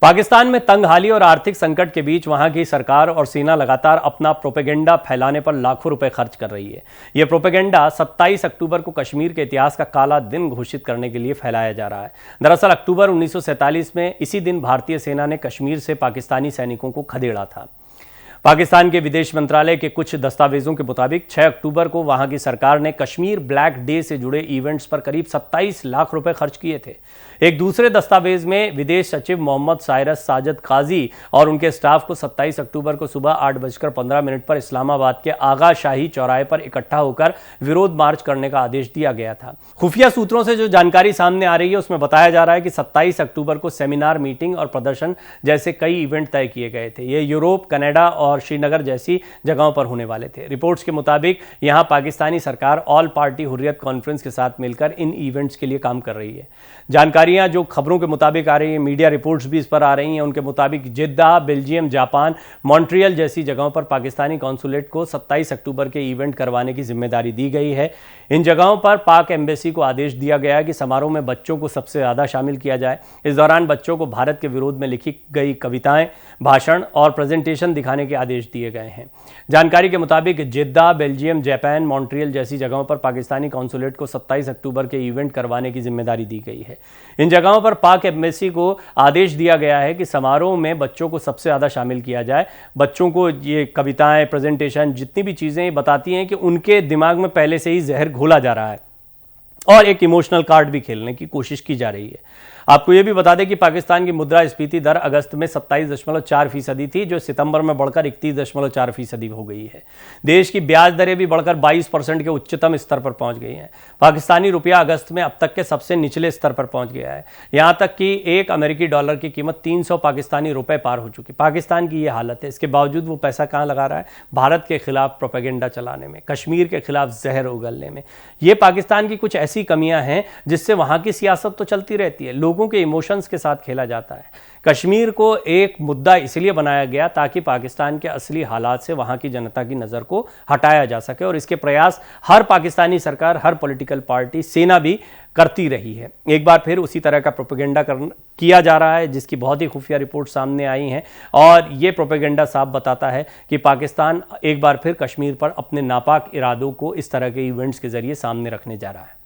पाकिस्तान में तंगहाली और आर्थिक संकट के बीच वहां की सरकार और सेना लगातार अपना प्रोपेगेंडा फैलाने पर लाखों रुपए खर्च कर रही है। यह प्रोपेगेंडा 27 अक्टूबर को कश्मीर के इतिहास का काला दिन घोषित करने के लिए फैलाया जा रहा है। दरअसल अक्टूबर 1947 में इसी दिन भारतीय सेना ने कश्मीर से पाकिस्तानी सैनिकों को खदेड़ा था। पाकिस्तान के विदेश मंत्रालय के कुछ दस्तावेजों के मुताबिक 6 अक्टूबर को वहां की सरकार ने कश्मीर ब्लैक डे से जुड़े इवेंट्स पर करीब 27 लाख रुपए खर्च किए थे। एक दूसरे दस्तावेज में विदेश सचिव मोहम्मद साइरस साजिद काजी और उनके स्टाफ को 27 अक्टूबर को सुबह 8:15 पर इस्लामाबाद के आगा शाही चौराहे पर इकट्ठा होकर विरोध मार्च करने का आदेश दिया गया था। खुफिया सूत्रों से जो जानकारी सामने आ रही है उसमें बताया जा रहा है कि 27 अक्टूबर को सेमिनार, मीटिंग और प्रदर्शन जैसे कई इवेंट तय किए गए थे। ये यूरोप, कनाडा और श्रीनगर जैसी जगहों पर होने वाले थे। रिपोर्ट्स के मुताबिक यहां पाकिस्तानी सरकार ऑल पार्टी हुर्रियत कॉन्फ्रेंस के साथ मिलकर इन इवेंट्स के लिए काम कर रही है। जानकारियां जो खबरों के मुताबिक आ रही हैं, मीडिया रिपोर्ट्स भी इस पर आ रही हैं, उनके मुताबिक जिद्दा, बेल्जियम, जापान, मॉन्ट्रियल जैसी जगहों पर पाकिस्तानी कॉन्सुलेट को 27 अक्टूबर के इवेंट करवाने की जिम्मेदारी दी गई है। इन जगहों पर पाक एम्बेसी को आदेश दिया गया है कि समारोह में बच्चों को सबसे ज़्यादा शामिल किया जाए। इस दौरान बच्चों को भारत के विरोध में लिखी गई कविताएं, भाषण और प्रेजेंटेशन दिखाने के आदेश दिए गए हैं। जानकारी के मुताबिक जिद्दा, बेल्जियम, जापान, मॉन्ट्रियल जैसी जगहों पर पाकिस्तानी कॉन्सुलेट को 27 अक्टूबर के इवेंट करवाने की जिम्मेदारी दी गई है। इन जगहों पर पाक एम्बेसी को आदेश दिया गया है कि समारोह में बच्चों को सबसे ज़्यादा शामिल किया जाए। बच्चों को ये कविताएं, प्रेजेंटेशन, जितनी भी चीज़ें बताती हैं कि उनके दिमाग में पहले से ही जहर घोला जा रहा है और एक इमोशनल कार्ड भी खेलने की कोशिश की जा रही है। आपको यह भी बता दें कि पाकिस्तान की मुद्रास्फीति दर अगस्त में 27.4% थी, जो सितंबर में बढ़कर 31.4% हो गई है। देश की ब्याज दरें भी बढ़कर 22% के उच्चतम स्तर पर पहुंच गई हैं। पाकिस्तानी रुपया अगस्त में अब तक के सबसे निचले स्तर पर पहुंच गया है। यहां तक कि एक अमेरिकी डॉलर की कीमत 300 पाकिस्तानी रुपए पार हो चुकी। पाकिस्तान की यह हालत है। इसके बावजूद वो पैसा कहां लगा रहा है? भारत के खिलाफ प्रोपेगेंडा चलाने में, कश्मीर के खिलाफ जहर उगलने में। ये पाकिस्तान की कुछ ऐसी कमियां हैं जिससे वहां की सियासत तो चलती रहती है, लोगों के इमोशंस के साथ खेला जाता है। कश्मीर को एक मुद्दा इसलिए बनाया गया ताकि पाकिस्तान के असली हालात से वहां की जनता की नज़र को हटाया जा सके, और इसके प्रयास हर पाकिस्तानी सरकार, हर पॉलिटिकल पार्टी, सेना भी करती रही है। एक बार फिर उसी तरह का प्रोपेगेंडा किया जा रहा है, जिसकी बहुत ही खुफिया रिपोर्ट सामने आई हैं, और ये प्रोपेगेंडा साफ बताता है कि पाकिस्तान एक बार फिर कश्मीर पर अपने नापाक इरादों को इस तरह के इवेंट्स के जरिए सामने रखने जा रहा है।